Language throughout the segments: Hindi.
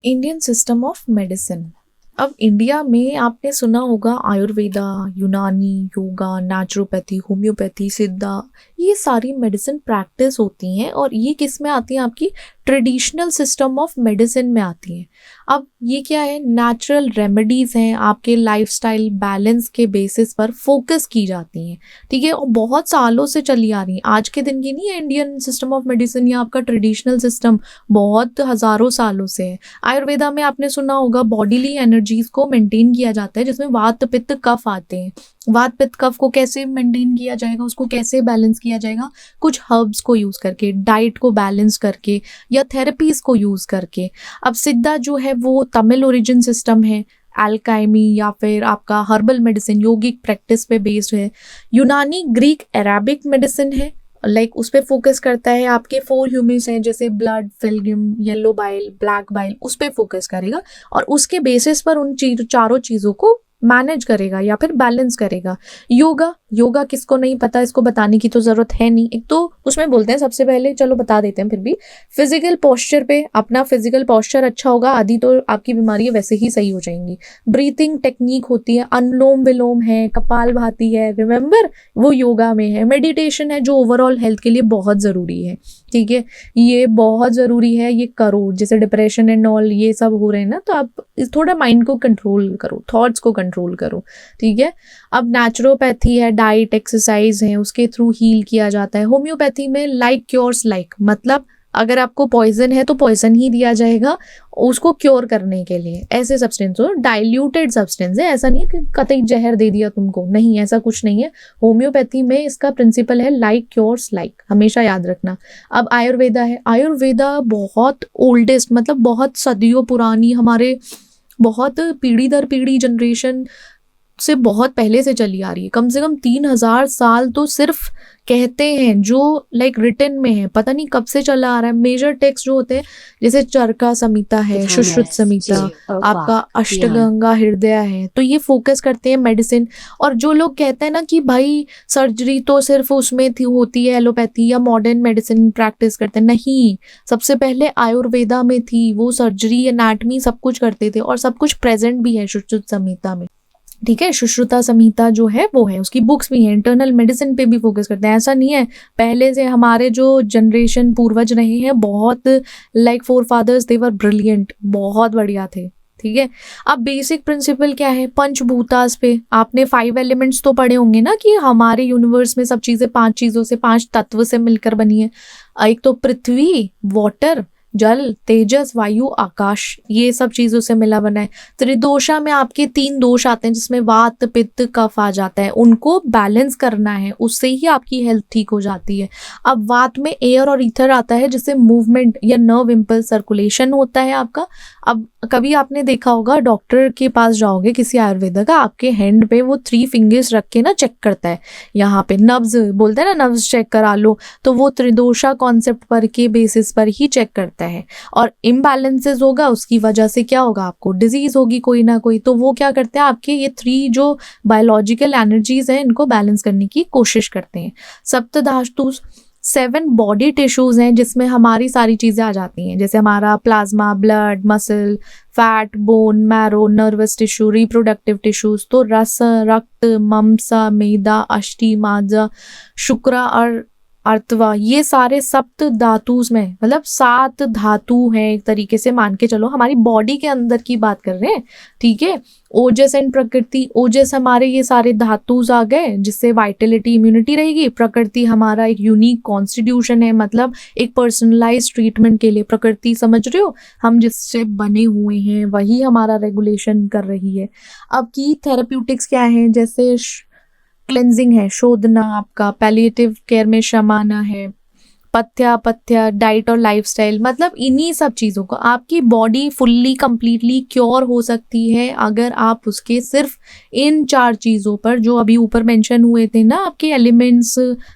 Indian system of medicine. अब इंडिया में आपने सुना होगा आयुर्वेदा, यूनानी, योगा, नेचुरोपैथी, होम्योपैथी, सिद्धा, ये सारी मेडिसिन प्रैक्टिस होती हैं और ये किस में आती हैं? आपकी ट्रेडिशनल सिस्टम ऑफ मेडिसिन में आती हैं। अब ये क्या है? नेचुरल रेमेडीज हैं, आपके लाइफस्टाइल बैलेंस के बेसिस पर फोकस की जाती हैं, ठीक है, और बहुत सालों से चली आ रही हैं। आज के दिन की नहीं है इंडियन सिस्टम ऑफ मेडिसिन या आपका ट्रेडिशनल सिस्टम, बहुत हजारों सालों से है। आयुर्वेदा में आपने सुना होगा बॉडीली एनर्जीज को मेंटेन किया जाता है, जिसमें वात पित्त कफ आते हैं। वात पित्त कफ को कैसे मेंटेन किया जाएगा, उसको कैसे बैलेंस किया जाएगा? कुछ हर्ब्स को यूज करके, डाइट को बैलेंस करके या थेरेपीज को यूज करके। अब सिद्धा जो है वो तमिल ओरिजिन सिस्टम है, एल्काइमी या फिर आपका हर्बल मेडिसिन योगिक प्रैक्टिस पे बेस्ड है। यूनानी ग्रीक अरेबिक मेडिसिन है, लाइक उस पर फोकस करता है। आपके 4 ह्यूमन्स हैं जैसे blood, phlegm, yellow bile, black bile, उस पर फोकस करेगा और उसके बेसिस पर उन चारों चीज़ों को मैनेज करेगा या फिर बैलेंस करेगा। योगा, योगा किसको नहीं पता, इसको बताने की तो जरूरत है नहीं। एक तो उसमें बोलते हैं, सबसे पहले चलो बता देते हैं फिर भी, फिजिकल पोस्चर पे अपना फिजिकल पोस्चर अच्छा होगा, आदि तो आपकी बीमारी वैसे ही सही हो जाएंगी। ब्रीथिंग टेक्निक होती है, अनुलोम विलोम है, कपालभाति है, रिमेंबर वो योगा में है। मेडिटेशन है जो ओवरऑल हेल्थ के लिए बहुत ज़रूरी है, ठीक है, ये बहुत ज़रूरी है, ये करो। जैसे डिप्रेशन एंड ऑल ये सब हो रहे हैं ना, तो आप थोड़ा माइंड को कंट्रोल करो, थॉट्स को कंट्रोल करो, ठीक है। अब नेचुरोपैथी है, डाइट एक्सरसाइज है, उसके थ्रू हील किया जाता है। होम्योपैथी में लाइक क्योर्स लाइक, मतलब अगर आपको पॉइजन है तो पॉइजन ही दिया जाएगा उसको क्योर करने के लिए। ऐसे सब्सटेंस हो, डाइल्यूटेड सब्सटेंस है, ऐसा नहीं है कि कतई जहर दे दिया तुमको, नहीं, ऐसा कुछ नहीं है। होम्योपैथी में इसका प्रिंसिपल है लाइक क्योर्स लाइक, हमेशा याद रखना। अब आयुर्वेदा है, आयुर्वेदा बहुत ओल्डेस्ट, मतलब बहुत सदियों पुरानी, हमारे बहुत पीढ़ी दर पीढ़ी जनरेशन से बहुत पहले से चली आ रही है। कम से कम 3000 साल तो सिर्फ कहते हैं, जो लाइक रिटन में है, पता नहीं कब से चला आ रहा है। मेजर टेक्स्ट जो होते हैं जैसे चरका संहिता है, सुश्रुत संहिता, आपका अष्टगंगा हृदय है, तो ये फोकस करते हैं मेडिसिन। और जो लोग कहते हैं ना कि भाई सर्जरी तो सिर्फ उसमें थी होती है, एलोपैथी या मॉडर्न मेडिसिन प्रैक्टिस करते हैं, नहीं, सबसे पहले आयुर्वेदा में थी। वो सर्जरी, एनाटमी सब कुछ करते थे और सब कुछ प्रेजेंट भी है सुश्रुत संहिता में, ठीक है। सुश्रुता संहिता जो है वो है, उसकी बुक्स भी हैं। इंटरनल मेडिसिन पे भी फोकस करते हैं, ऐसा नहीं है। पहले से हमारे जो जनरेशन पूर्वज रहे हैं, बहुत like forefathers, they were brilliant, बहुत बढ़िया थे, ठीक है। अब बेसिक प्रिंसिपल क्या है? पंचभूतास पे आपने 5 एलिमेंट्स तो पढ़े होंगे ना, कि हमारे यूनिवर्स में सब चीजें 5 चीजों से, 5 तत्व से मिलकर बनी है। एक तो पृथ्वी, वाटर, जल, तेजस, वायु, आकाश, ये सब चीजों से मिला बना है। त्रिदोषा में आपके 3 दोष आते हैं, जिसमें वात, पित्त, कफ आ जाता है, उनको बैलेंस करना है, उससे ही आपकी हेल्थ ठीक हो जाती है। अब वात में एयर और ईथर आता है, जिससे मूवमेंट या नर्व इम्पल्स सर्कुलेशन होता है आपका। अब कभी आपने देखा होगा, डॉक्टर के पास जाओगे किसी आयुर्वेदा का, आपके हैंड पे वो 3 फिंगर्स रख के ना चेक करता है, यहाँ पे नब्ज बोलते हैं ना, नब्ज चेक करा लो, तो वो त्रिदोषा कॉन्सेप्ट पर के बेसिस पर ही चेक करता है। और इम्बैलेंसेस होगा, उसकी वजह से क्या होगा? आपको डिजीज होगी कोई ना कोई। तो वो क्या करते हैं, आपके ये 3 जो बायोलॉजिकल एनर्जीज हैं, इनको बैलेंस करने की कोशिश करते हैं। सप्त धातु 7 बॉडी टिश्यूज हैं, जिसमें हमारी सारी चीजें आ जाती हैं, जैसे हमारा plasma, blood, muscle, fat, bone, marrow, nervous tissue, reproductive tissues. तो रस, रक्त, मांसा, मेदा, अस्थि, माजा, शुक्र और अर्थवा, ये सारे सप्त धातुज में, मतलब 7 धातु हैं एक तरीके से, मान के चलो। हमारी बॉडी के अंदर की बात कर रहे हैं, ठीक है। ओजस एंड प्रकृति, ओजस हमारे ये सारे धातुज आ गए, जिससे वाइटलिटी, इम्यूनिटी रहेगी। प्रकृति हमारा एक यूनिक कॉन्स्टिट्यूशन है, मतलब एक पर्सनलाइज ट्रीटमेंट के लिए प्रकृति, समझ रहे हो, हम जिससे बने हुए हैं वही हमारा रेगुलेशन कर रही है। अब की थेरेप्यूटिक्स क्या है? जैसे क्लेंजिंग है, शोधना, आपका पैलिएटिव केयर में शमाना है, पथ्य, डाइट और लाइफस्टाइल, मतलब इन्हीं सब चीज़ों को आपकी बॉडी फुल्ली कंप्लीटली क्योर हो सकती है अगर आप उसके सिर्फ इन 4 चीज़ों पर, जो अभी ऊपर मेंशन हुए थे ना, आपके एलिमेंट्स,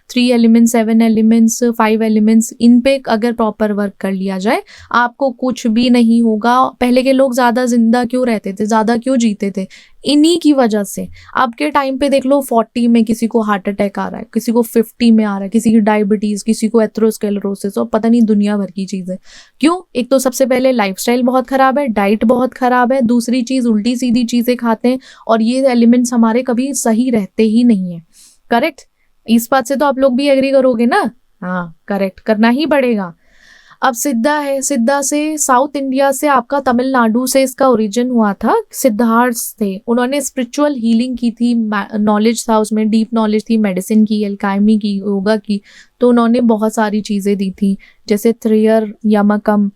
3 एलिमेंट्स, 7 एलिमेंट्स, 5 एलिमेंट्स, इन पे अगर प्रॉपर वर्क कर लिया जाए, आपको कुछ भी नहीं होगा। पहले के लोग ज़्यादा जिंदा क्यों रहते थे, ज़्यादा क्यों जीते थे? इन्हीं की वजह से। अब के टाइम पे देख लो 40 में किसी को हार्ट अटैक आ रहा है, किसी को 50 में आ रहा है, किसी की डायबिटीज, किसी को एथेरोस्क्लेरोसिस और पता नहीं दुनिया भर की चीजें। क्यों? एक तो सबसे पहले लाइफस्टाइल बहुत खराब है, डाइट बहुत खराब है, दूसरी चीज उल्टी सीधी चीजें खाते हैं और ये एलिमेंट्स हमारे कभी सही रहते ही नहीं है। करेक्ट? इस बात से तो आप लोग भी एग्री करोगे ना? हाँ, करेक्ट करना ही पड़ेगा। अब सिद्धा है, सिद्धा से साउथ इंडिया से, आपका तमिलनाडु से इसका ओरिजिन हुआ था। सिद्धार्थ थे, उन्होंने स्पिरिचुअल हीलिंग की थी, नॉलेज था उसमें, डीप नॉलेज थी, मेडिसिन की, अल्काइमी की, योगा की, तो उन्होंने बहुत सारी चीज़ें दी थी, जैसे त्रियर यमकम,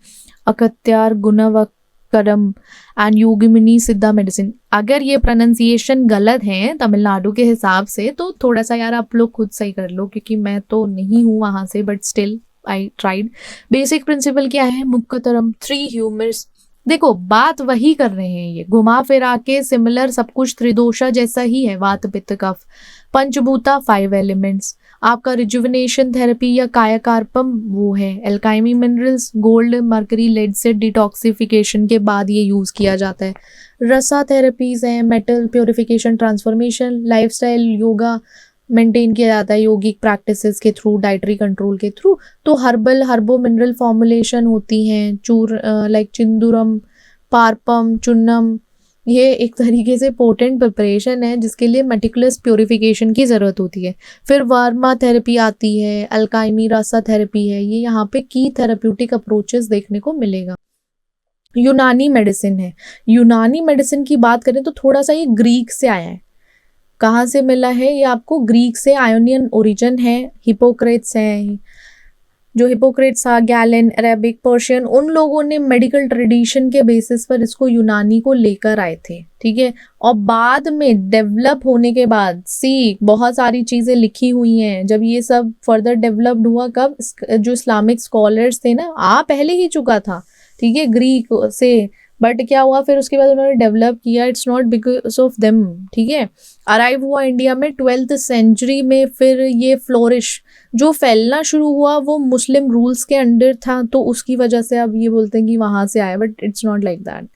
अकत्यार गुणवकरम एंड योगिमिनी सिद्धा मेडिसिन। अगर ये प्रोनाउंसिएशन गलत है तमिलनाडु के हिसाब से तो थोड़ा सा यार आप लोग खुद सही कर लो, क्योंकि मैं तो नहीं हूँ वहाँ से, but still I tried. Basic principle क्या है? मुक्कतरम, 3 ह्यूमर्स। देखो बात वही कर रहे हैं, ये घुमा फिरा के सिमिलर सब कुछ त्रिदोषा जैसा ही है, वात पित्त कफ। पंचभूता 5 एलिमेंट्स। आपका रिजुविनेशन थेरेपी या कायाकार्पम वो है एल्काइमी मिनरल्स, गोल्ड, मरकरी, लेड से डिटॉक्सिफिकेशन के बाद ये यूज किया जाता है। रसा थेरेपीज हैं, metal purification, transformation, lifestyle yoga maintain किया जाता है योगिक प्रैक्टिसेस के थ्रू, डाइटरी कंट्रोल के थ्रू। तो हर्बो मिनरल फॉर्मुलेशन होती हैं, चूर लाइक चिंदूरम, पारपम, चुन्नम। ये एक तरीके से पोटेंट प्रिपरेशन है जिसके लिए मेटिकुलस प्योरिफिकेशन की ज़रूरत होती है। फिर वर्मा थेरेपी आती है, अल्काइमी रासा थेरेपी है, ये यहाँ पे की थेरेप्यूटिक अप्रोचेस देखने को मिलेगा। यूनानी मेडिसिन है। यूनानी मेडिसिन की बात करें तो थोड़ा सा ये ग्रीक से आया है। कहाँ से मिला है? ये आपको ग्रीक से, आयोनियन ओरिजिन है, हिपोक्रेट्स हैं, जो हिपोक्रेट्स था, गैलन, अरेबिक, पर्शियन, उन लोगों ने मेडिकल ट्रेडिशन के बेसिस पर इसको यूनानी को लेकर आए थे, ठीक है। और बाद में डेवलप होने के बाद बहुत सारी चीज़ें लिखी हुई हैं, जब ये सब फर्दर डेवलप्ड हुआ, कब? जो इस्लामिक स्कॉलर्स थे ना, पहले ही चुका था, ठीक है, ग्रीक से, बट क्या हुआ फिर उसके बाद उन्होंने डेवलप किया, it's not because of them, ठीक है। अराइव हुआ इंडिया में 12th सेंचुरी में, फिर ये फ्लोरिश, जो फैलना शुरू हुआ वो मुस्लिम रूल्स के अंडर था, तो उसकी वजह से अब ये बोलते हैं कि वहाँ से आया, but it's not like that,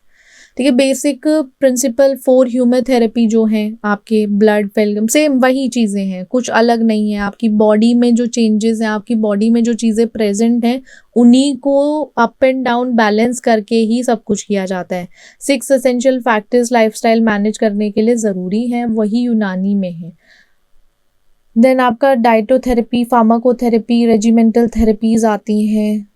ठीक है। बेसिक प्रिंसिपल 4 ह्यूमर थेरेपी जो हैं आपके, ब्लड फेल्गम, सेम वही चीज़ें हैं, कुछ अलग नहीं है। आपकी बॉडी में जो चेंजेस हैं, आपकी बॉडी में जो चीज़ें प्रेजेंट हैं, उन्हीं को अप एंड डाउन बैलेंस करके ही सब कुछ किया जाता है। 6 एसेंशियल फैक्टर्स लाइफस्टाइल मैनेज करने के लिए ज़रूरी हैं, वही यूनानी में है। देन आपका डाइटोथेरेपी, फार्माकोथेरेपी, रेजिमेंटल थेरेपीज आती हैं,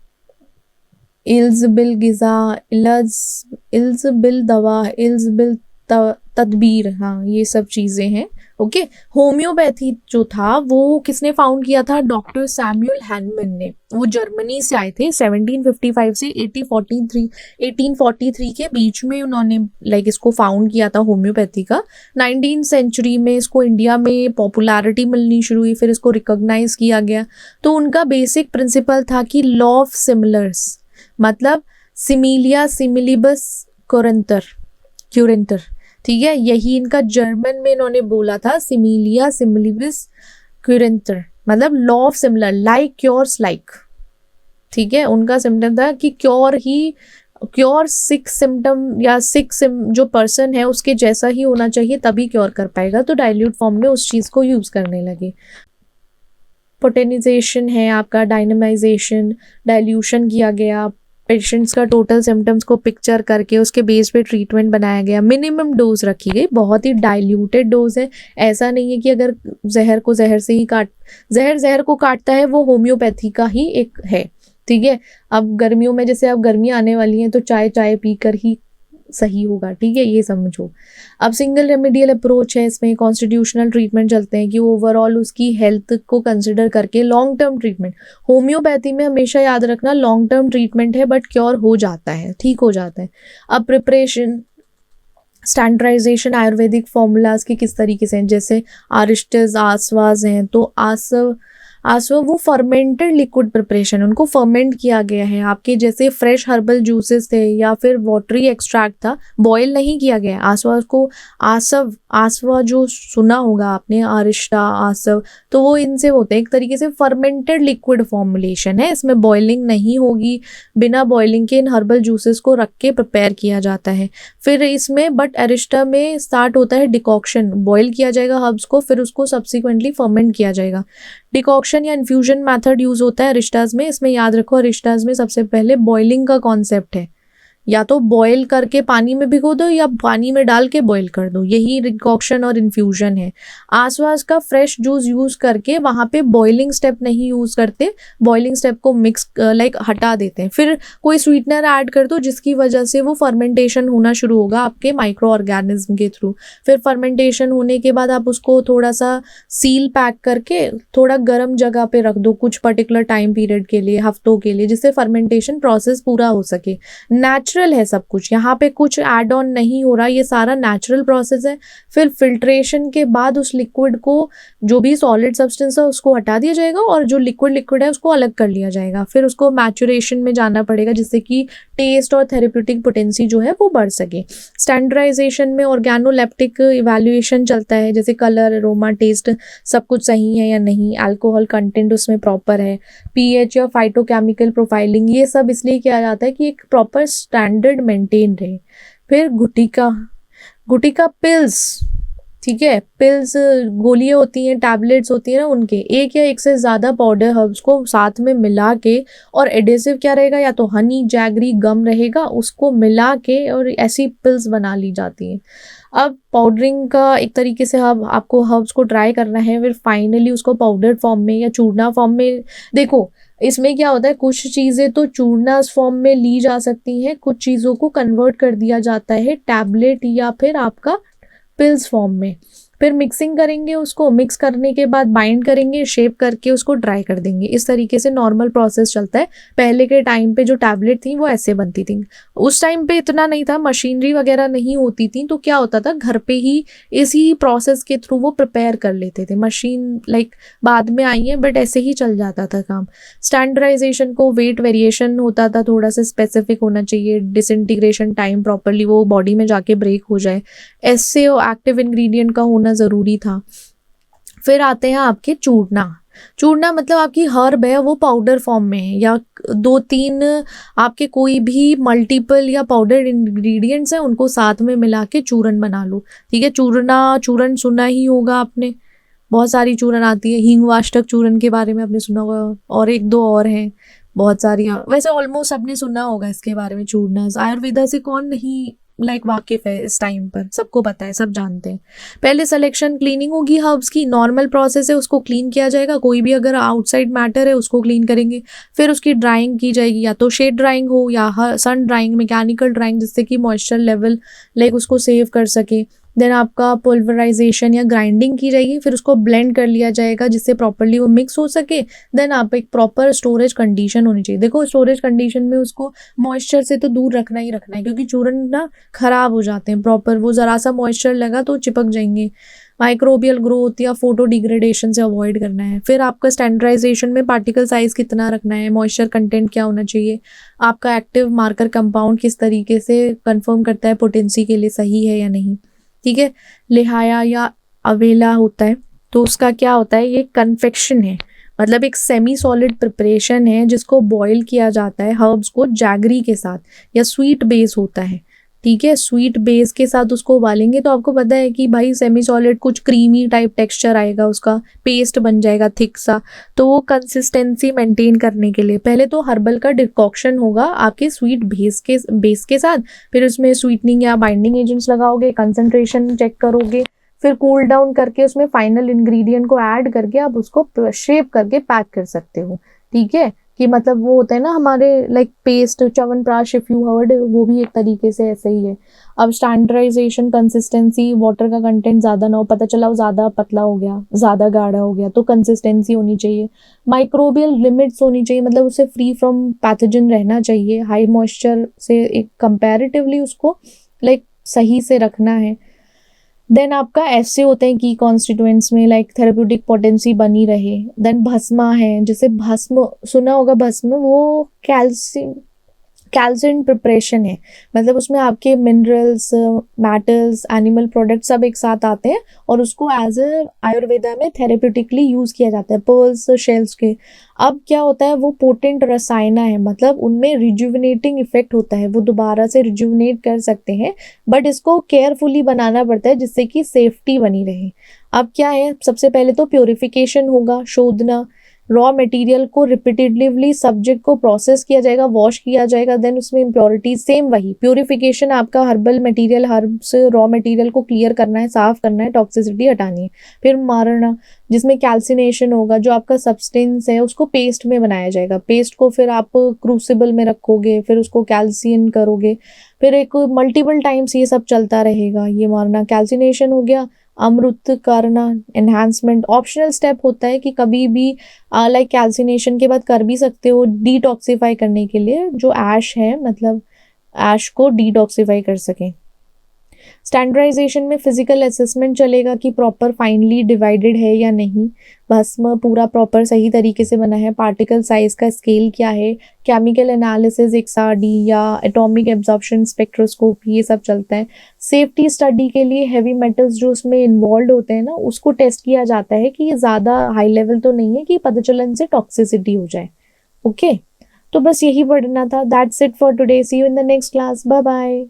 इल्ज़बिल गिज़ा, इल्ज़बिल दवा, इल्ज़बिल तदबीर, हाँ ये सब चीज़ें हैं, ओके। होम्योपैथी जो था वो किसने फाउंड किया था? डॉक्टर सैमुअल हैनमन ने। वो जर्मनी से आए थे, 1755 से 1843 के बीच में उन्होंने इसको फाउंड किया था होम्योपैथी का। 19th सेंचुरी में इसको इंडिया में पॉपुलैरिटी मिलनी शुरू हुई, फिर इसको रिकॉग्नाइज किया गया। तो उनका बेसिक प्रिंसिपल था कि लॉ ऑफ सिमिलर्स, मतलब सिमिलिया सिमिलिबस क्यूरेंटर, ठीक है, यही इनका जर्मन में इन्होंने बोला था, सिमिलिया सिमिलिबस क्यूरेंटर, मतलब law of similar, like cures like, ठीक है। उनका सिम्टम था कि क्योर सिक सिम्टम या सिक जो पर्सन है उसके जैसा ही होना चाहिए, तभी क्योर कर पाएगा, तो डाइल्यूट फॉर्म में उस चीज़ को यूज़ करने लगे। पोटेनाइजेशन है आपका, डायनामाइजेशन, डाइल्यूशन किया गया, पेशेंट्स का टोटल सिम्टम्स को पिक्चर करके उसके बेस पे ट्रीटमेंट बनाया गया, मिनिमम डोज रखी गई, बहुत ही डाइल्यूटेड डोज है। ऐसा नहीं है कि अगर जहर को जहर से ही जहर को काटता है, वो होम्योपैथी का ही एक है, ठीक है। अब गर्मियों में, जैसे अब गर्मियाँ आने वाली हैं, तो चाय पीकर ही सही होगा, ठीक है, ये समझो। अब सिंगल रेमेडियल अप्रोच है, इसमें कॉन्स्टिट्यूशनल ट्रीटमेंट चलते हैं कि ओवरऑल उसकी हेल्थ को कंसिडर करके लॉन्ग टर्म ट्रीटमेंट। होम्योपैथी में हमेशा याद रखना लॉन्ग टर्म ट्रीटमेंट है, बट क्योर हो जाता है, ठीक हो जाता है। अब प्रिपरेशन, स्टैंडर्डाइजेशन आयुर्वेदिक फॉर्मूलाज की किस तरीके से हैं, जैसे आरिष्टस, आसवास हैं, तो आसवा वो फर्मेंटेड लिक्विड प्रिपरेशन, उनको फर्मेंट किया गया है। आपके जैसे फ्रेश हर्बल जूसेस थे या फिर वाटरी एक्सट्रैक्ट था, बॉयल नहीं किया गया है। आसवा को आसव, आसवा जो सुना होगा आपने, अरिष्टा, आसव, तो वो इनसे होते हैं। एक तरीके से फर्मेंटेड लिक्विड फॉर्मुलेशन है, इसमें बॉइलिंग नहीं होगी। बिना बॉइलिंग के इन हर्बल जूसेस को रख के प्रिपेयर किया जाता है। फिर इसमें बट अरिस्टा में स्टार्ट होता है डिकॉक्शन, बॉईल किया जाएगा हर्ब्स को, फिर उसको सब्सिक्वेंटली फर्मेंट किया जाएगा। डिकॉक्शन या इन्फ्यूजन मेथड यूज होता है अरिस्टाज में। इसमें याद रखो अरिस्टाज में सबसे पहले बॉइलिंग का कॉन्सेप्ट है, या तो बॉईल करके पानी में भिगो दो या पानी में डाल के बॉईल कर दो, यही डिकॉक्शन और इन्फ्यूजन है। आसपास का फ्रेश जूस यूज करके वहाँ पे बॉइलिंग स्टेप नहीं यूज करते, बॉइलिंग स्टेप को मिक्स हटा देते हैं। फिर कोई स्वीटनर ऐड कर दो जिसकी वजह से वो फर्मेंटेशन होना शुरू होगा आपके माइक्रो ऑर्गेनिज्म के थ्रू। फिर फर्मेंटेशन होने के बाद आप उसको थोड़ा सा सील पैक करके थोड़ा गर्म जगह पे रख दो कुछ पर्टिकुलर टाइम पीरियड के लिए, हफ्तों के लिए, जिससे फर्मेंटेशन प्रोसेस पूरा हो सके। नेचुरल है सब कुछ, यहाँ पे कुछ ऐड ऑन नहीं हो रहा, ये सारा नेचुरल प्रोसेस है। फिर फिल्ट्रेशन के बाद उस लिक्विड को, जो भी सॉलिड सब्सटेंस है उसको हटा दिया जाएगा और जो लिक्विड है उसको अलग कर लिया जाएगा। फिर उसको मैचुरेशन में जाना पड़ेगा जिससे कि टेस्ट और थेरेप्यूटिक पोटेंसी जो है वो बढ़ सके। स्टैंडर्डाइजेशन में ऑर्गेनोलेप्टिक इवैल्यूएशन चलता है, जैसे कलर, अरोमा, टेस्ट सब कुछ सही है या नहीं, अल्कोहल कंटेंट उसमें प्रॉपर है, पीएच या फाइटोकेमिकल प्रोफाइलिंग, ये सब इसलिए किया जाता है कि एक प्रॉपर स्टैंडर्ड मेंटेन रहे। फिर गुटिका पिल्स, ठीक है, पिल्स गोलियां होती हैं, टैबलेट्स होती हैं ना, उनके एक या एक से ज़्यादा पाउडर हर्ब्स को साथ में मिला के, और एडेसिव क्या रहेगा, या तो हनी, जैगरी, गम रहेगा, उसको मिला के और ऐसी पिल्स बना ली जाती हैं। अब पाउडरिंग का एक तरीके से आपको हर्ब्स को ट्राई करना है, फिर फाइनली उसको पाउडर फॉर्म में या चूर्णा फॉर्म में। देखो इसमें क्या होता है, कुछ चीज़ें तो चूर्णा फॉर्म में ली जा सकती हैं, कुछ चीज़ों को कन्वर्ट कर दिया जाता है टैबलेट या फिर आपका पिल्स फॉर्म में। फिर मिक्सिंग करेंगे, उसको मिक्स करने के बाद बाइंड करेंगे, शेप करके उसको ड्राई कर देंगे। इस तरीके से नॉर्मल प्रोसेस चलता है। पहले के टाइम पे जो टैबलेट थी वो ऐसे बनती थी। उस टाइम पे इतना नहीं था, मशीनरी वगैरह नहीं होती थी, तो क्या होता था, घर पे ही इसी प्रोसेस के थ्रू वो प्रिपेयर कर लेते थे। मशीन बाद में आई है, बट ऐसे ही चल जाता था काम। स्टैंडर्डाइजेशन को वेट वेरिएशन होता था, थोड़ा सा स्पेसिफिक होना चाहिए, डिसइंटीग्रेशन टाइम प्रॉपरली वो बॉडी में जाके ब्रेक हो जाए, ऐसे एक्टिव इंग्रेडिएंट का होना ज़रूरी था। फिर आते हैं आपके चूर्णा मतलब आपकी हर्ब है वो पाउडर फॉर्म में है, या 2-3 आपके कोई भी मल्टीपल या पाउडर इंग्रेडिएंट्स हैं, उनको साथ में मिला के चूरन बना लो। ठीक है, चूरन सुना ही होगा आपने, बहुत सारी चूरन आती है। हींगवाष्टक चूरन के बारे में आपने सुना होगा, और 1-2 और हैं बहुत सारी। वैसे ऑलमोस्ट सबने सुना होगा इसके बारे में। चूर्णा आयुर्वेदा से कौन नहीं वाकिफ है, इस टाइम पर सबको पता है, सब जानते हैं। पहले सिलेक्शन क्लीनिंग होगी हर्ब्स की, नॉर्मल प्रोसेस है, उसको क्लीन किया जाएगा। कोई भी अगर आउटसाइड मैटर है उसको क्लीन करेंगे। फिर उसकी ड्राइंग की जाएगी, या तो शेड ड्राइंग हो या सन ड्राइंग, मैकेनिकल ड्राइंग, जिससे कि मॉइस्चर लेवल उसको सेव कर सके। देन आपका पुल्वराइजेशन या ग्राइंडिंग की जाएगी, फिर उसको ब्लेंड कर लिया जाएगा जिससे प्रॉपरली वो मिक्स हो सके। देन आप एक प्रॉपर स्टोरेज कंडीशन होनी चाहिए। देखो स्टोरेज कंडीशन में उसको मॉइस्चर से तो दूर रखना ही रखना है, क्योंकि चूरन ना खराब हो जाते हैं प्रॉपर, वो ज़रा सा मॉइस्चर लगा तो चिपक जाएंगे। माइक्रोबियल ग्रोथ या फोटो डिग्रेडेशन से अवॉइड करना है। फिर आपका स्टैंडर्डाइजेशन में पार्टिकल साइज कितना रखना है, मॉइस्चर कंटेंट क्या होना चाहिए, आपका एक्टिव मार्कर कंपाउंड किस तरीके से कंफर्म करता है पोटेंसी के लिए सही है या नहीं। ठीक है, लिहाया या अवेला होता है, तो उसका क्या होता है, ये कन्फेक्शन है, मतलब एक सेमी सॉलिड प्रिपरेशन है जिसको बॉईल किया जाता है हर्ब्स को जैगरी के साथ, या स्वीट बेस होता है। ठीक है, स्वीट बेस के साथ उसको उबालेंगे तो आपको पता है कि भाई सेमी सॉलिड कुछ क्रीमी टाइप टेक्सचर आएगा, उसका पेस्ट बन जाएगा थिक सा। तो वो कंसिस्टेंसी मेंटेन करने के लिए पहले तो हर्बल का डिकॉक्शन होगा आपके स्वीट बेस के साथ, फिर उसमें स्वीटनिंग या बाइंडिंग एजेंट्स लगाओगे, कंसंट्रेशन चेक करोगे, फिर कूल डाउन करके उसमें फाइनल इंग्रेडिएंट को ऐड करके आप उसको शेप करके पैक कर सकते हो। ठीक है, कि मतलब वो होता है ना हमारे paste, chyawanprash if you heard, वो भी एक तरीके से ऐसे ही है। अब स्टैंडर्डाइजेशन, कंसिस्टेंसी, वाटर का कंटेंट ज़्यादा ना हो, पता चला वो ज़्यादा पतला हो गया, ज़्यादा गाढ़ा हो गया, तो कंसिस्टेंसी होनी चाहिए। माइक्रोबियल लिमिट्स होनी चाहिए, मतलब उससे फ्री फ्रॉम पैथोजन रहना चाहिए। हाई मॉइस्चर से एक कंपैरेटिवली उसको सही से रखना है। देन आपका ऐसे होते हैं की कॉन्स्टिट्यूएंट्स में, लाइक थेरेप्यूटिक पोटेंसी बनी रहे। देन भस्मा है, जैसे भस्म सुना होगा, भस्म वो कैल्शियम प्रिपरेशन है, मतलब उसमें आपके मिनरल्स, मेटल्स, एनिमल प्रोडक्ट सब एक साथ आते हैं और उसको एज अ आयुर्वेदा में थेरेप्यूटिकली यूज किया जाता है पर्ल्स शेल्स के। अब क्या होता है, वो पोटेंट रसायना है, मतलब उनमें रिजुविनेटिंग इफेक्ट होता है, वो दोबारा से रिजुविनेट कर सकते हैं, बट इसको केयरफुली बनाना पड़ता है जिससे कि सेफ्टी बनी रहे। अब क्या है, सबसे पहले तो प्योरिफिकेशन होगा, शोधना, रॉ मटेरियल को रिपीटेटिवली सब्जेक्ट को प्रोसेस किया जाएगा, वॉश किया जाएगा, देन उसमें इम्प्योरिटीज, सेम वही प्योरिफिकेशन, आपका herbal material, herbs raw material को क्लियर करना है, साफ करना है, टॉक्सिसिटी हटानी है। फिर मारना, जिसमें कैल्सिनेशन होगा, जो आपका सब्सटेंस है उसको पेस्ट में बनाया जाएगा, पेस्ट को फिर आप क्रूसिबल में रखोगे, फिर उसको कैल्सियन करोगे, फिर एक मल्टीपल टाइम्स ये सब चलता रहेगा। ये मारना कैल्सिनेशन हो गया। अमृत करना, एनहांसमेंट, ऑप्शनल स्टेप होता है कि कभी भी लाइक कैल्सिनेशन के बाद कर भी सकते हो डिटॉक्सिफाई करने के लिए, जो ऐश है, मतलब ऐश को डिटॉक्सिफाई कर सकें। स्टैंडर्डाइजेशन में फिजिकल असेसमेंट चलेगा कि प्रॉपर फाइनली डिवाइडेड है या नहीं, भस्म पूरा प्रॉपर सही तरीके से बना है, पार्टिकल साइज का स्केल क्या है, केमिकल एनालिसिस, एक्सआरडी या एटॉमिक एब्जॉर्प्शन स्पेक्ट्रोस्कोपी, ये सब चलता है। सेफ्टी स्टडी के लिए हैवी मेटल्स जो उसमें इन्वॉल्व होते हैं ना, उसको टेस्ट किया जाता है कि ये ज़्यादा हाई लेवल तो नहीं है कि पता चला इनसे टॉक्सिसिटी हो जाए। ओके, तो बस यही पढ़ना था। That's it for today, see you in the next class, bye bye.